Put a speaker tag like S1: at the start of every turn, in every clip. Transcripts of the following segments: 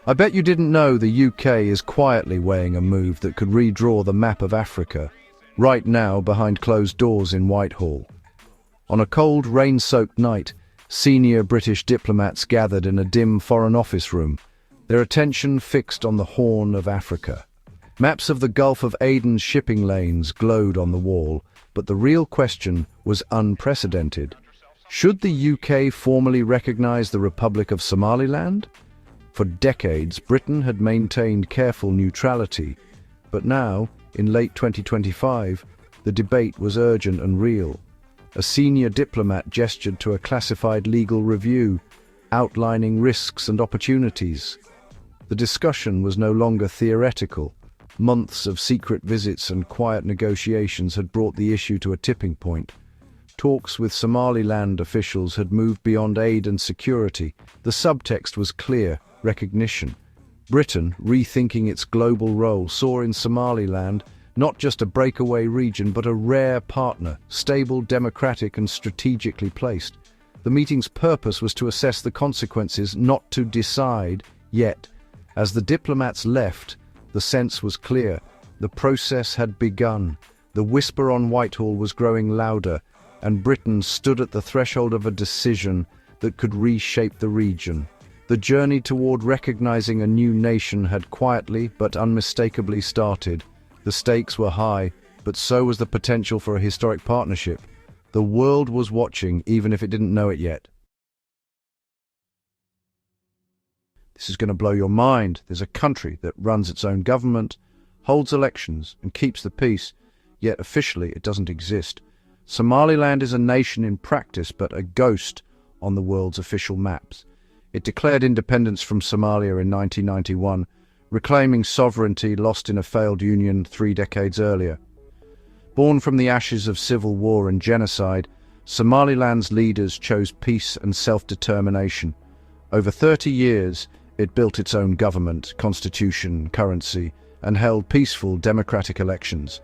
S1: I bet you didn't know the UK is quietly weighing a move that could redraw the map of Africa, right now behind closed doors in Whitehall. On a cold, rain-soaked night, senior British diplomats gathered in a dim Foreign Office room, their attention fixed on the Horn of Africa. Maps of the Gulf of Aden's shipping lanes glowed on the wall, but the real question was unprecedented. Should the UK formally recognise the Republic of Somaliland? For decades, Britain had maintained careful neutrality, but now, in late 2025, the debate was urgent and real. A senior diplomat gestured to a classified legal review, outlining risks and opportunities. The discussion was no longer theoretical. Months of secret visits and quiet negotiations had brought the issue to a tipping point. Talks with Somaliland officials had moved beyond aid and security. The subtext was clear: recognition. Britain, rethinking its global role, saw in Somaliland not just a breakaway region, but a rare partner, stable, democratic, and strategically placed. The meeting's purpose was to assess the consequences, not to decide yet. As the diplomats left, the sense was clear. The process had begun. The whisper on Whitehall was growing louder, and Britain stood at the threshold of a decision that could reshape the region. The journey toward recognizing a new nation had quietly but unmistakably started. The stakes were high, but so was the potential for a historic partnership. The world was watching, even if it didn't know it yet. This is going to blow your mind. There's a country that runs its own government, holds elections, and keeps the peace, yet officially it doesn't exist. Somaliland is a nation in practice, but a ghost on the world's official maps. It declared independence from Somalia in 1991, reclaiming sovereignty lost in a failed union 3 decades earlier. Born from the ashes of civil war and genocide, Somaliland's leaders chose peace and self-determination. Over 30 years, it built its own government, constitution, currency, and held peaceful democratic elections.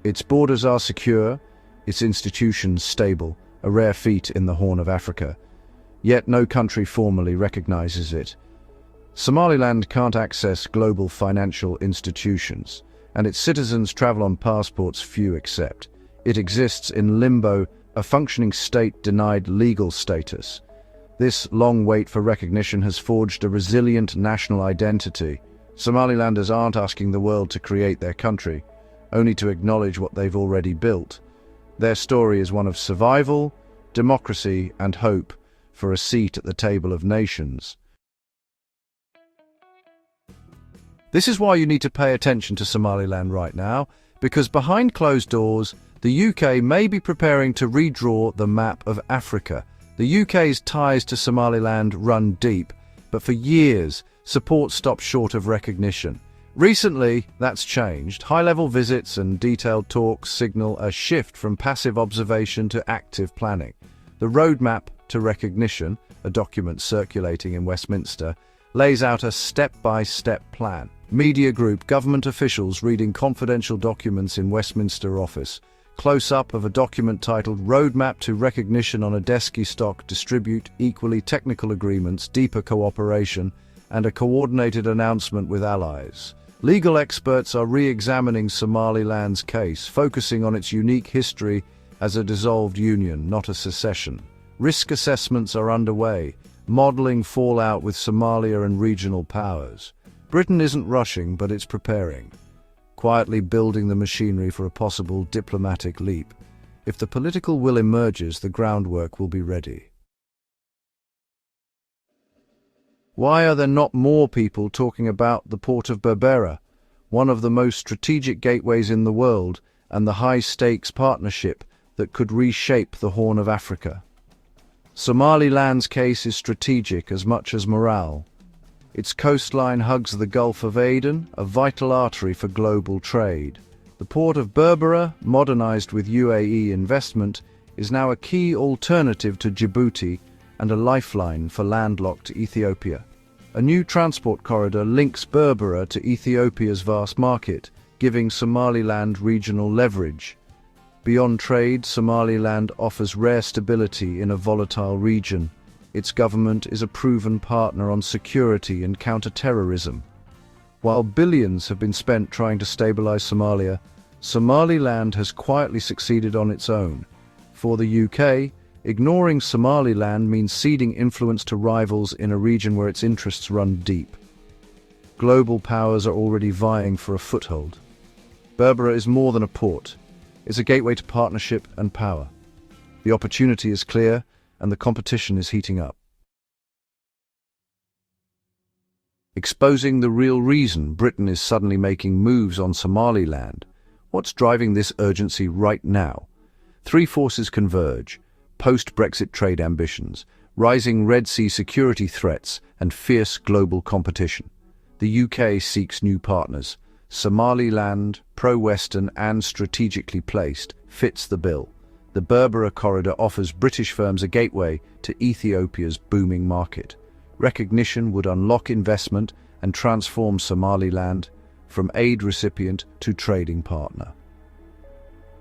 S1: Its borders are secure, its institutions stable, a rare feat in the Horn of Africa. Yet no country formally recognizes it. Somaliland can't access global financial institutions, and its citizens travel on passports few accept. It exists in limbo, a functioning state denied legal status. This long wait for recognition has forged a resilient national identity. Somalilanders aren't asking the world to create their country, only to acknowledge what they've already built. Their story is one of survival, democracy, and hope for a seat at the table of nations. This is why you need to pay attention to Somaliland right now, because behind closed doors, the UK may be preparing to redraw the map of Africa. The UK's ties to Somaliland run deep, but for years, support stopped short of recognition. Recently, that's changed. High-level visits and detailed talks signal a shift from passive observation to active planning. The roadmap to recognition, a document circulating in Westminster, lays out a step-by-step plan. Media group, government officials reading confidential documents in Westminster office. Close-up of a document titled Roadmap to Recognition on a Desky Stock Distribute Equally Technical Agreements, Deeper Cooperation, and a coordinated announcement with allies. Legal experts are re-examining Somaliland's case, focusing on its unique history as a dissolved union, not a secession. Risk assessments are underway, modeling fallout with Somalia and regional powers. Britain isn't rushing, but it's preparing, quietly building the machinery for a possible diplomatic leap. If the political will emerges, the groundwork will be ready. Why are there not more people talking about the port of Berbera, one of the most strategic gateways in the world, and the high-stakes partnership that could reshape the Horn of Africa? Somaliland's case is strategic as much as morale. Its coastline hugs the Gulf of Aden, a vital artery for global trade. The port of Berbera, modernized with UAE investment, is now a key alternative to Djibouti and a lifeline for landlocked Ethiopia. A new transport corridor links Berbera to Ethiopia's vast market, giving Somaliland regional leverage. Beyond trade, Somaliland offers rare stability in a volatile region. its government is a proven partner on security and counter-terrorism. While billions have been spent trying to stabilize Somalia, Somaliland has quietly succeeded on its own. For the UK, ignoring Somaliland means ceding influence to rivals in a region where its interests run deep. Global powers are already vying for a foothold. Berbera is more than a port. It's a gateway to partnership and power. The opportunity is clear, and the competition is heating up. Exposing the real reason Britain is suddenly making moves on Somaliland. What's driving this urgency right now? Three forces converge: post-Brexit trade ambitions, rising Red Sea security threats, and fierce global competition. The UK seeks new partners. Somaliland, pro-Western and strategically placed, fits the bill. The Berbera corridor offers British firms a gateway to Ethiopia's booming market. Recognition would unlock investment and transform Somaliland from aid recipient to trading partner.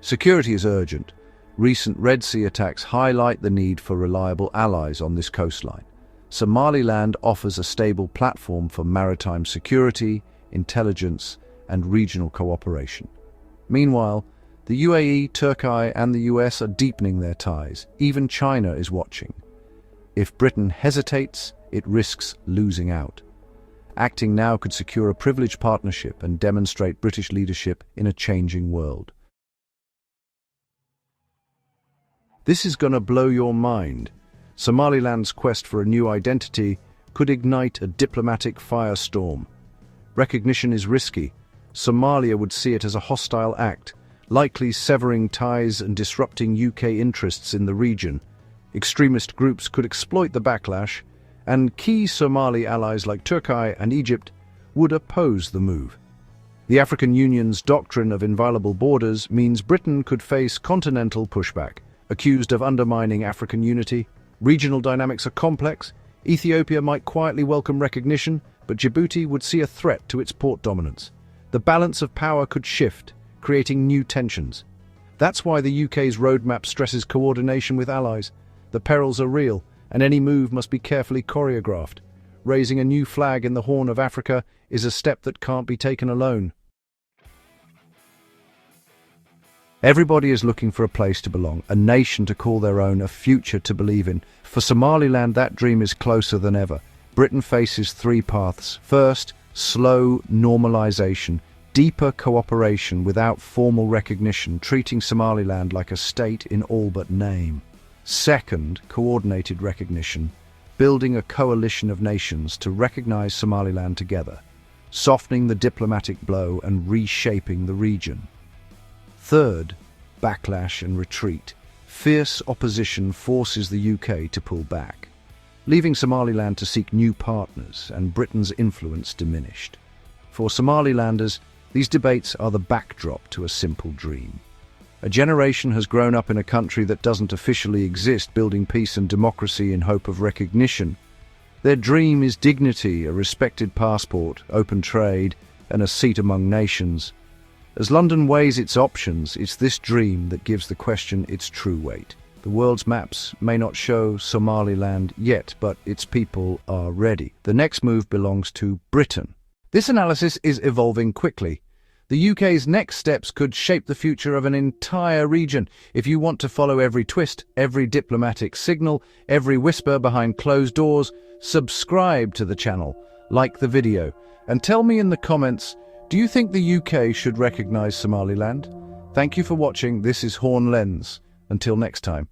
S1: Security is urgent. Recent Red Sea attacks highlight the need for reliable allies on this coastline. Somaliland offers a stable platform for maritime security, intelligence, and regional cooperation. Meanwhile, the UAE, Turkey, and the US are deepening their ties. Even China is watching. If Britain hesitates, it risks losing out. Acting now could secure a privileged partnership and demonstrate British leadership in a changing world. This is going to blow your mind. Somaliland's quest for a new identity could ignite a diplomatic firestorm. Recognition is risky. Somalia would see it as a hostile act, likely severing ties and disrupting UK interests in the region. Extremist groups could exploit the backlash, and key Somali allies like Turkey and Egypt would oppose the move. The African Union's doctrine of inviolable borders means Britain could face continental pushback, accused of undermining African unity. Regional dynamics are complex. Ethiopia might quietly welcome recognition, but Djibouti would see a threat to its port dominance. The balance of power could shift, creating new tensions. That's why the UK's roadmap stresses coordination with allies. The perils are real, and any move must be carefully choreographed. Raising a new flag in the Horn of Africa is a step that can't be taken alone. Everybody is looking for a place to belong, a nation to call their own, a future to believe in. For Somaliland, that dream is closer than ever. Britain faces three paths. First, slow normalization, deeper cooperation without formal recognition, treating Somaliland like a state in all but name. Second, coordinated recognition, building a coalition of nations to recognize Somaliland together, softening the diplomatic blow and reshaping the region. Third, backlash and retreat. Fierce opposition forces the UK to pull back, leaving Somaliland to seek new partners and Britain's influence diminished. For Somalilanders, these debates are the backdrop to a simple dream. A generation has grown up in a country that doesn't officially exist, building peace and democracy in hope of recognition. Their dream is dignity, a respected passport, open trade, and a seat among nations. As London weighs its options, it's this dream that gives the question its true weight. The world's maps may not show Somaliland yet, but its people are ready. The next move belongs to Britain. This analysis is evolving quickly. The UK's next steps could shape the future of an entire region. If you want to follow every twist, every diplomatic signal, every whisper behind closed doors, subscribe to the channel, like the video, and tell me in the comments, do you think the UK should recognise Somaliland? Thank you for watching. This is Horn Lens. Until next time.